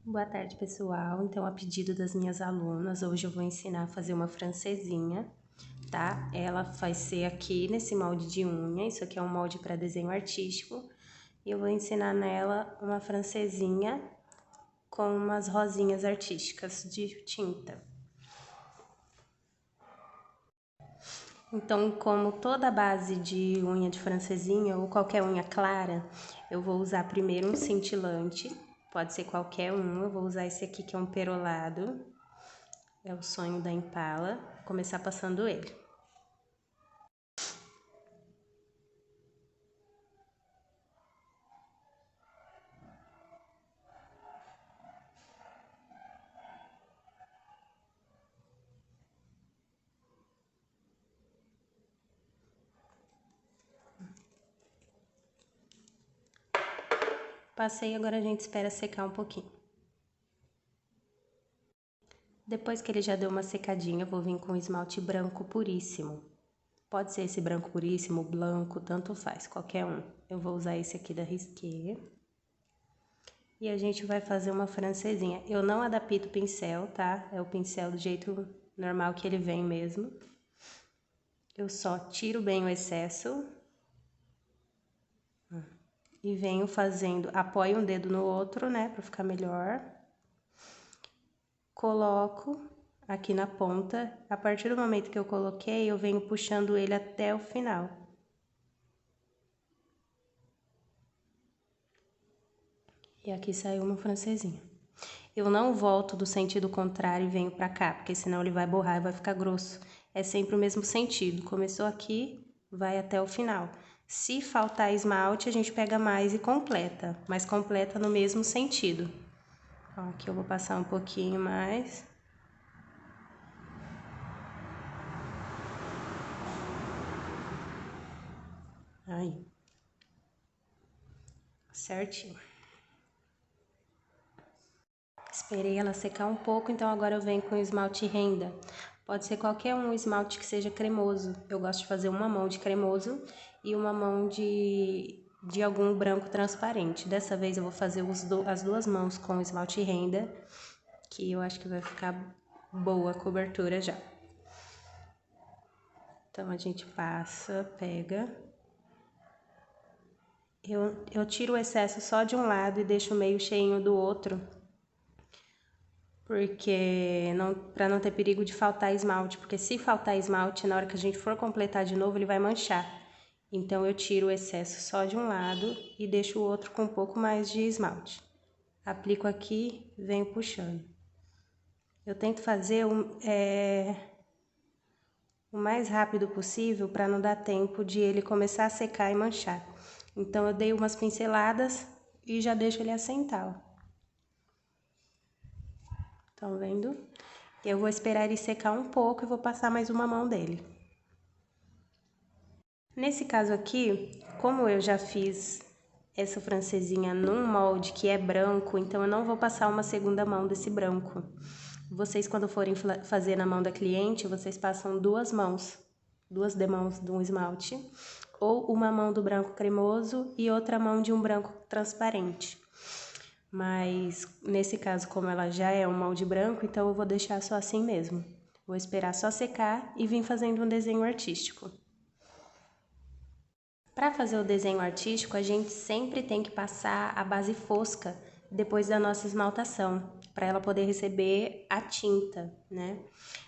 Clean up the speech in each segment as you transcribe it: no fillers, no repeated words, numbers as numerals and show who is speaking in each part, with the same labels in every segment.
Speaker 1: Boa tarde, pessoal. Então, a pedido das minhas alunas, hoje eu vou ensinar a fazer uma francesinha, tá? Ela vai ser aqui nesse molde de unha, isso aqui é um molde para desenho artístico, e eu vou ensinar nela uma francesinha com umas rosinhas artísticas de tinta. Então, como toda a base de unha de francesinha ou qualquer unha clara, eu vou usar primeiro um cintilante, pode ser qualquer um, eu vou usar esse aqui que é um perolado. É o sonho da Impala, vou começar passando ele. Passei, agora a gente espera secar um pouquinho. Depois que ele já deu uma secadinha, eu vou vir com esmalte branco puríssimo. Pode ser esse branco puríssimo, branco, tanto faz, qualquer um. Eu vou usar esse aqui da Risqué. E a gente vai fazer uma francesinha. Eu não adapto o pincel, tá? É o pincel do jeito normal que ele vem mesmo. Eu só tiro bem o excesso. E venho fazendo, apoio um dedo no outro, né, pra ficar melhor. Coloco aqui na ponta, a partir do momento que eu coloquei, eu venho puxando ele até o final. E aqui saiu uma francesinha. Eu não volto do sentido contrário e venho pra cá, porque senão ele vai borrar e vai ficar grosso. É sempre o mesmo sentido, começou aqui, vai até o final. Se faltar esmalte, a gente pega mais e completa, mas completa no mesmo sentido. Ó, aqui eu vou passar um pouquinho mais. Aí. Certinho. Esperei ela secar um pouco, então agora eu venho com o esmalte renda. Pode ser qualquer um esmalte que seja cremoso. Eu gosto de fazer uma mão de cremoso e uma mão de algum branco transparente. Dessa vez eu vou fazer as duas mãos com esmalte renda, que eu acho que vai ficar boa a cobertura já. Então a gente passa, pega. Eu tiro o excesso só de um lado e deixo meio cheinho do outro, porque para não ter perigo de faltar esmalte, porque se faltar esmalte, na hora que a gente for completar de novo, ele vai manchar. Então eu tiro o excesso só de um lado e deixo o outro com um pouco mais de esmalte. Aplico aqui, venho puxando. Eu tento fazer o mais rápido possível para não dar tempo de ele começar a secar e manchar. Então eu dei umas pinceladas e já deixo ele assentar, ó. Estão vendo? Eu vou esperar ele secar um pouco e vou passar mais uma mão dele. Nesse caso aqui, como eu já fiz essa francesinha num molde que é branco, então eu não vou passar uma segunda mão desse branco. Vocês, quando forem fazer na mão da cliente, vocês passam duas demãos de um esmalte, ou uma mão do branco cremoso e outra mão de um branco transparente. Mas, nesse caso, como ela já é um molde branco, então eu vou deixar só assim mesmo. Vou esperar só secar e vir fazendo um desenho artístico. Para fazer o desenho artístico, a gente sempre tem que passar a base fosca depois da nossa esmaltação, para ela poder receber a tinta, né?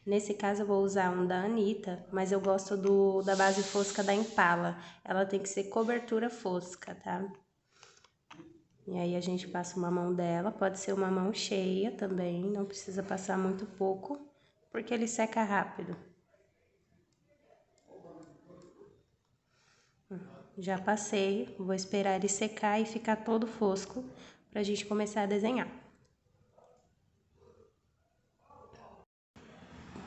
Speaker 1: Nesse caso eu vou usar um da Anitta, mas eu gosto da base fosca da Impala. Ela tem que ser cobertura fosca, tá? E aí a gente passa uma mão dela, pode ser uma mão cheia também, não precisa passar muito pouco, porque ele seca rápido. Já passei, vou esperar ele secar e ficar todo fosco pra gente começar a desenhar.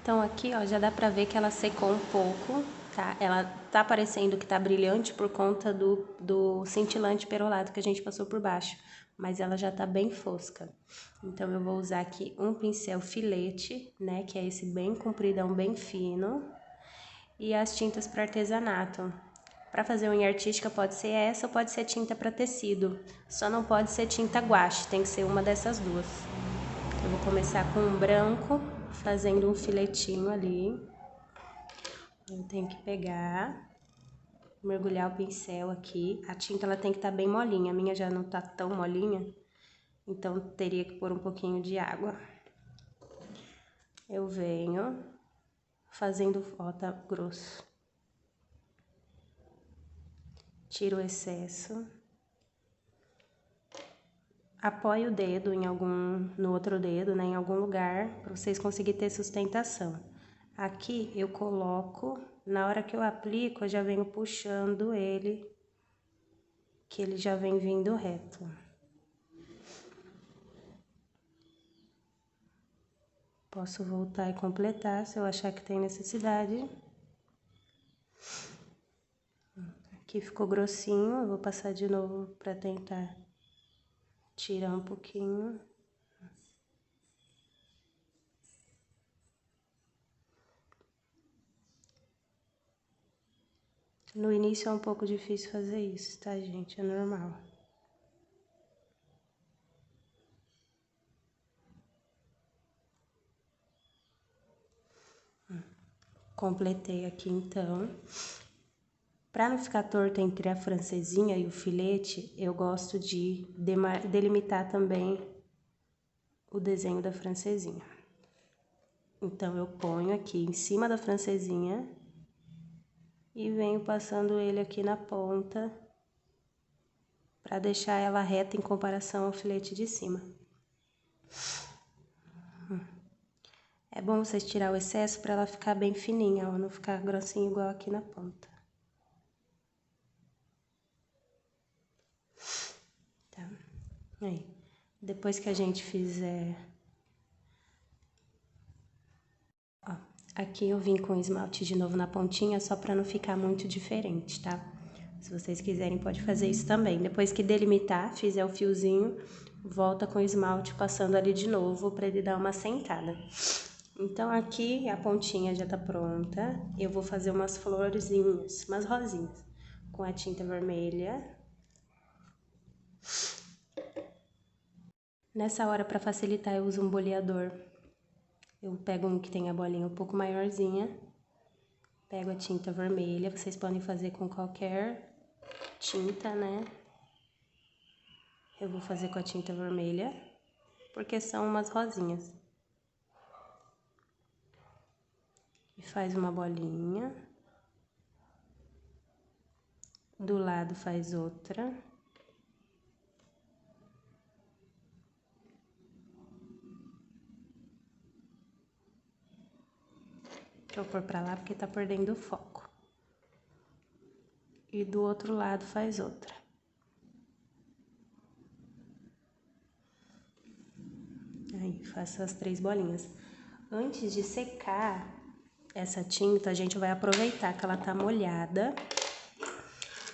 Speaker 1: Então aqui, ó, já dá pra ver que ela secou um pouco, tá? Ela tá parecendo que tá brilhante por conta do cintilante perolado que a gente passou por baixo, mas ela já tá bem fosca. Então eu vou usar aqui um pincel filete, né, que é esse bem compridão, bem fino, e as tintas para artesanato. Para fazer unha artística pode ser essa ou pode ser tinta para tecido. Só não pode ser tinta guache, tem que ser uma dessas duas. Eu vou começar com um branco, fazendo um filetinho ali. Eu tenho que pegar, mergulhar o pincel aqui. A tinta ela tem que estar bem molinha, a minha já não tá tão molinha, então teria que pôr um pouquinho de água. Eu venho fazendo, ó, tá grosso. Tiro o excesso. Apoio o dedo no outro dedo, né, em algum lugar, para vocês conseguirem ter sustentação. Aqui eu coloco, na hora que eu aplico, eu já venho puxando ele, que ele já vem vindo reto. Posso voltar e completar se eu achar que tem necessidade. Aqui ficou grossinho, eu vou passar de novo para tentar tirar um pouquinho. No início é um pouco difícil fazer isso, tá, gente? É normal. Completei aqui, então. Para não ficar torto entre a francesinha e o filete, eu gosto de delimitar também o desenho da francesinha. Então, eu ponho aqui em cima da francesinha e venho passando ele aqui na ponta para deixar ela reta em comparação ao filete de cima. É bom vocês tirar o excesso para ela ficar bem fininha, ó, não ficar grossinha igual aqui na ponta. Tá? Aí, depois que a gente fizer... Ó, aqui eu vim com esmalte de novo na pontinha, só para não ficar muito diferente, tá? Se vocês quiserem, pode fazer isso também. Depois que delimitar, fizer o fiozinho, volta com o esmalte passando ali de novo para ele dar uma assentada. Então, aqui a pontinha já tá pronta. Eu vou fazer umas florzinhas, umas rosinhas, com a tinta vermelha. Nessa hora, para facilitar, eu uso um boleador. Eu pego um que tem a bolinha um pouco maiorzinha, pego a tinta vermelha, vocês podem fazer com qualquer tinta, né? Eu vou fazer com a tinta vermelha, porque são umas rosinhas. E faz uma bolinha. Do lado faz outra. Deixa eu pôr pra lá porque tá perdendo o foco. E do outro lado faz outra. Aí, faço as 3 bolinhas. Antes de secar essa tinta, a gente vai aproveitar que ela tá molhada.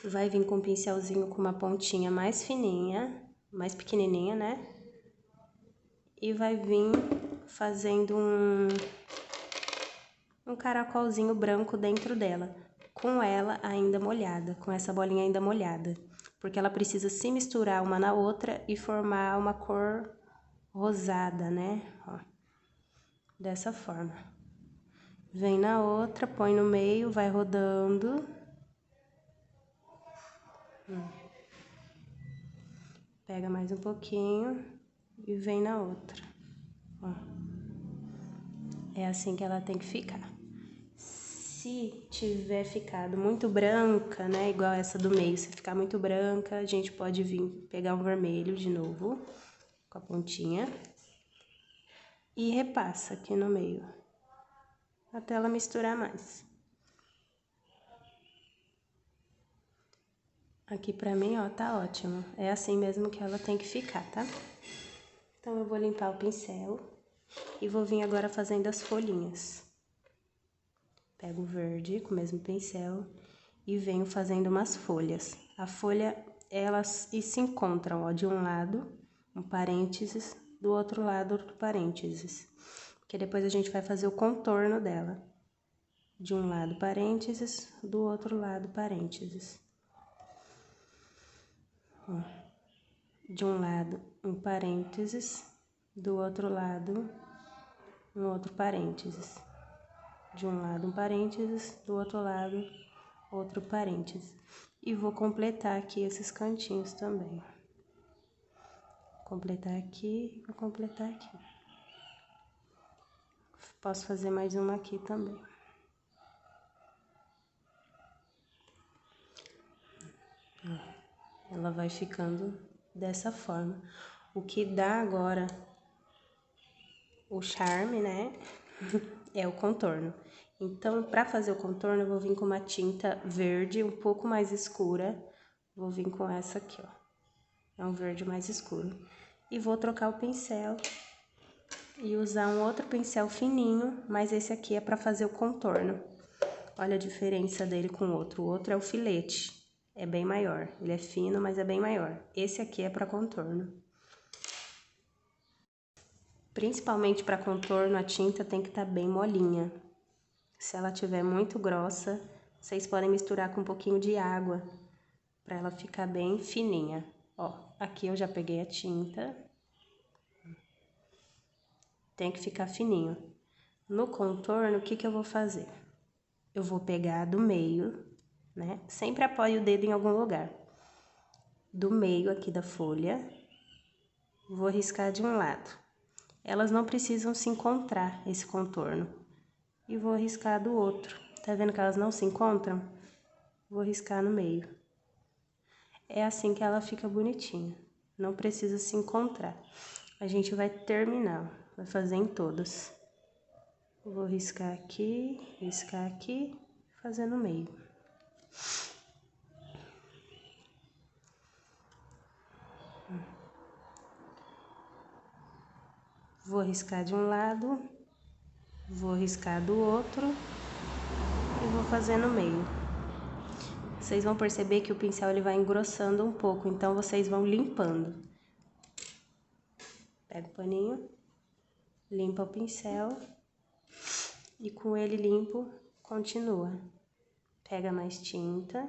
Speaker 1: Vai vir com um pincelzinho com uma pontinha mais fininha, mais pequenininha, né? E vai vir fazendo um caracolzinho branco dentro dela, com ela ainda molhada, com essa bolinha ainda molhada. Porque ela precisa se misturar uma na outra e formar uma cor rosada, né? Ó, dessa forma. Vem na outra, põe no meio, vai rodando. Pega mais um pouquinho e vem na outra. Ó. É assim que ela tem que ficar. Se tiver ficado muito branca, né, igual essa do meio, se ficar muito branca, a gente pode vir pegar um vermelho de novo, com a pontinha, e repassa aqui no meio, até ela misturar mais. Aqui pra mim, ó, tá ótimo. É assim mesmo que ela tem que ficar, tá? Então, eu vou limpar o pincel e vou vir agora fazendo as folhinhas. Pego o verde com o mesmo pincel e venho fazendo umas folhas. A folha, elas se encontram, ó, de um lado, um parênteses, do outro lado, outro parênteses. Porque depois a gente vai fazer o contorno dela. De um lado, parênteses, do outro lado, parênteses. Ó. De um lado, um parênteses, do outro lado, um outro parênteses. De um lado, um parênteses, do outro lado, outro parênteses. E vou completar aqui esses cantinhos também. Completar aqui, vou completar aqui. Posso fazer mais uma aqui também. Ela vai ficando dessa forma. O que dá agora o charme, né, é o contorno. Então, para fazer o contorno, eu vou vir com uma tinta verde um pouco mais escura. Vou vir com essa aqui, ó. É um verde mais escuro. E vou trocar o pincel e usar um outro pincel fininho, mas esse aqui é para fazer o contorno. Olha a diferença dele com o outro. O outro é o filete. É bem maior. Ele é fino, mas é bem maior. Esse aqui é para contorno. Principalmente para contorno, a tinta tem que estar bem molinha. Se ela tiver muito grossa, vocês podem misturar com um pouquinho de água para ela ficar bem fininha. Ó, aqui eu já peguei a tinta. Tem que ficar fininho. No contorno, o que que eu vou fazer? Eu vou pegar do meio, né? Sempre apoio o dedo em algum lugar. Do meio aqui da folha, vou riscar de um lado. Elas não precisam se encontrar, esse contorno. E vou riscar do outro. Tá vendo que elas não se encontram? Vou riscar no meio. É assim que ela fica bonitinha. Não precisa se encontrar. A gente vai terminar, vai fazer em todas. Vou riscar aqui, fazer no meio. Vou riscar de um lado, vou riscar do outro e vou fazer no meio. Vocês vão perceber que o pincel ele vai engrossando um pouco, então vocês vão limpando. Pega o paninho, limpa o pincel e com ele limpo, continua. Pega mais tinta.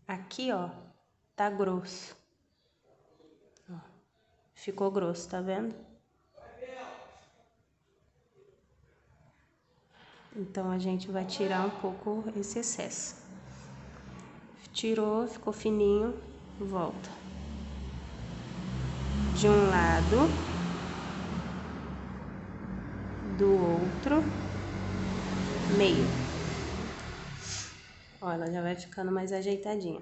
Speaker 1: Aqui, ó, tá grosso. Ó, ficou grosso, tá vendo? Então, a gente vai tirar um pouco esse excesso. Tirou, ficou fininho, volta. De um lado, do outro, meio. Ó, ela já vai ficando mais ajeitadinha.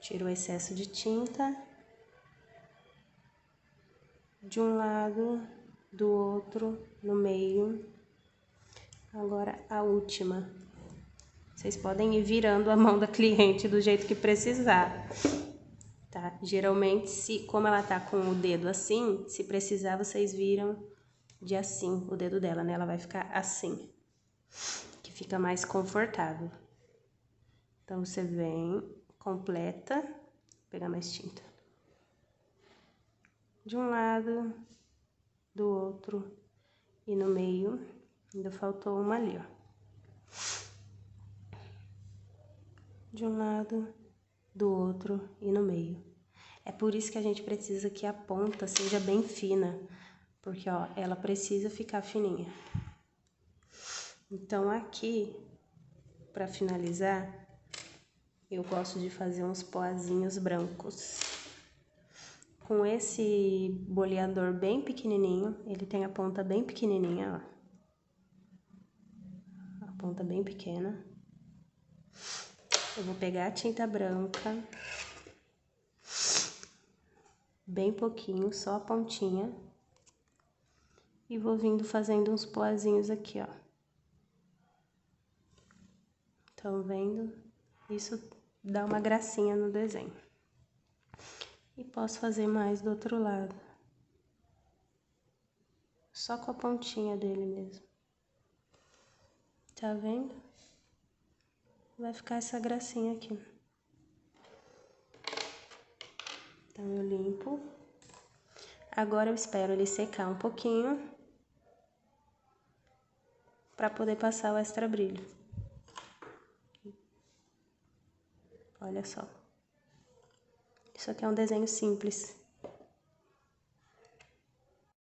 Speaker 1: Tira o excesso de tinta. De um lado, do outro, no meio. Agora, a última. Vocês podem ir virando a mão da cliente do jeito que precisar, tá? Geralmente, como ela tá com o dedo assim, se precisar, vocês viram de assim o dedo dela, né? Ela vai ficar assim, que fica mais confortável. Então, você vem, completa, vou pegar mais tinta. De um lado, do outro e no meio, ainda faltou uma ali, ó. De um lado, do outro e no meio. É por isso que a gente precisa que a ponta seja bem fina, porque, ó, ela precisa ficar fininha. Então, aqui, pra finalizar, eu gosto de fazer uns poazinhos brancos. Com esse boleador bem pequenininho, ele tem a ponta bem pequenininha, ó. A ponta bem pequena. Eu vou pegar a tinta branca, bem pouquinho, só a pontinha. E vou vindo fazendo uns poazinhos aqui, ó. Estão vendo? Isso dá uma gracinha no desenho. E posso fazer mais do outro lado. Só com a pontinha dele mesmo. Tá vendo? Vai ficar essa gracinha aqui. Então, eu limpo. Agora, eu espero ele secar um pouquinho para poder passar o extra brilho. Olha só. Isso aqui é um desenho simples.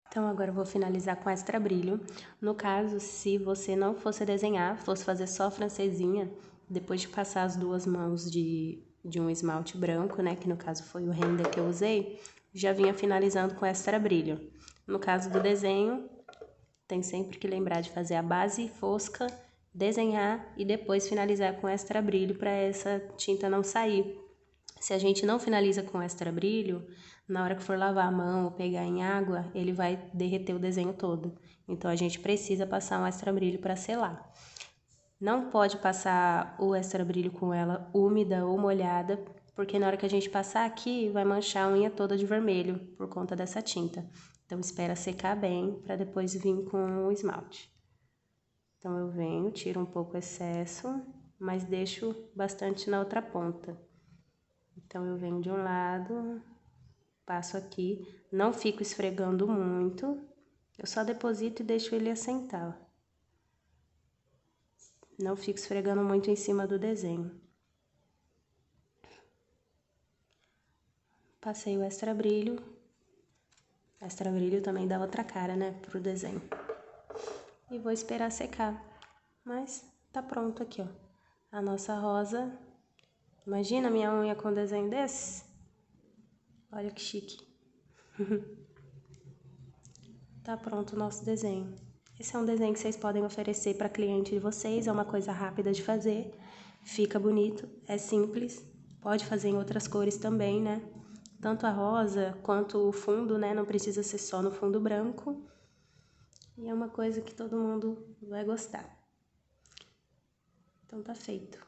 Speaker 1: Então, agora eu vou finalizar com extra brilho. No caso, se você não fosse desenhar, fosse fazer só francesinha, depois de passar as duas mãos de um esmalte branco, né, que no caso foi o render que eu usei, já vinha finalizando com extra brilho. No caso do desenho, tem sempre que lembrar de fazer a base fosca, desenhar e depois finalizar com extra brilho para essa tinta não sair. Se a gente não finaliza com extra brilho, na hora que for lavar a mão ou pegar em água, ele vai derreter o desenho todo. Então, a gente precisa passar um extra brilho para selar. Não pode passar o extra brilho com ela úmida ou molhada, porque na hora que a gente passar aqui, vai manchar a unha toda de vermelho por conta dessa tinta. Então, espera secar bem para depois vir com o esmalte. Então, eu venho, tiro um pouco o excesso, mas deixo bastante na outra ponta. Então, eu venho de um lado, passo aqui, não fico esfregando muito, eu só deposito e deixo ele assentar. Não fico esfregando muito em cima do desenho. Passei o extra brilho. Extra brilho também dá outra cara, né, pro desenho. E vou esperar secar. Mas tá pronto aqui, ó. A nossa rosa. Imagina minha unha com desenho desse? Olha que chique. Tá pronto o nosso desenho. Esse é um desenho que vocês podem oferecer para cliente de vocês, é uma coisa rápida de fazer, fica bonito, é simples, pode fazer em outras cores também, né? Tanto a rosa quanto o fundo, né? Não precisa ser só no fundo branco. E é uma coisa que todo mundo vai gostar. Então tá feito.